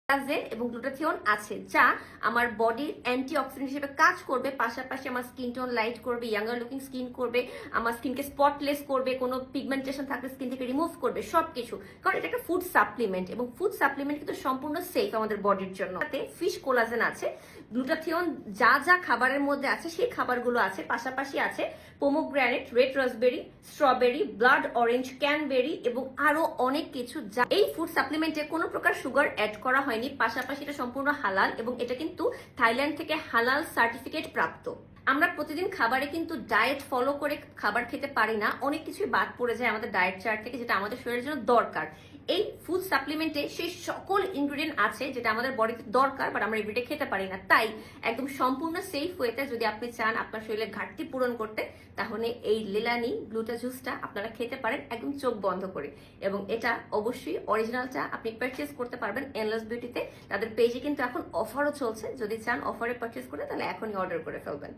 Collagen এবং glutathione আছে, যা আমার বডির অ্যান্টিঅক্সিডেন্ট হিসেবে কাজ করবে, পাশাপাশি আমার স্কিন টোন লাইট করবে, ইয়াঙ্গার লুকিং স্কিন করবে, আমার স্কিনকে স্পটলেস করবে, কোনো পিগমেন্টেশন থাকলে স্কিন থেকে রিমুভ করবে, সবকিছু। কারণ এটা একটা ফুড সাপ্লিমেন্ট এবং ফুড সাপ্লিমেন্ট কিন্তু সম্পূর্ণ সেফ আমাদের বডির জন্য। তাতে ফিশ কোলাজেন আছে, গ্লুটাথিয়ন যা যা খাবারের মধ্যে আছে সেই খাবারগুলো আছে, পাশাপাশি আছে pomegranate, red raspberry, strawberry, blood orange, cranberry এবং আরো অনেক কিছু। যা এই ফুড সাপ্লিমেন্টে কোনো প্রকার সুগার অ্যাড করা হয়নি, পাশাপাশি এটা সম্পূর্ণ হালাল এবং এটা কিন্তু থাইল্যান্ড থেকে হালাল সার্টিফিকেট প্রাপ্ত। আমরা প্রতিদিন খাবারে কিন্তু ডায়েট ফলো করে খাবার খেতে পারি না, অনেক কিছুই বাদ পড়ে যায় আমাদের ডায়েট চার্ট থেকে, যেটা আমাদের শরীরের জন্য দরকার। এই ফুড সাপ্লিমেন্টে সেই সকল ইনগ্রেডিয়েন্ট আছে যেটা আমাদের বডিতে দরকার, বাট আমরা এভরিডে খেতে পারি না। তাই একদম সম্পূর্ণ সেফ ওয়েতে যদি আপনি চান আপনার শরীরের ঘাটতি পূরণ করতে, তাহলে এই লিলানি গ্লুটা জুসটা আপনারা খেতে পারেন একদম চোখ বন্ধ করে। এবং এটা অবশ্যই অরিজিনালটা আপনি পারচেজ করতে পারবেন এনলেস বিউটিতে। তাদের পেজে কিন্তু এখন অফারও চলছে, যদি চান অফারে পারচেজ করে তাহলে এখনই অর্ডার করে ফেলবেন।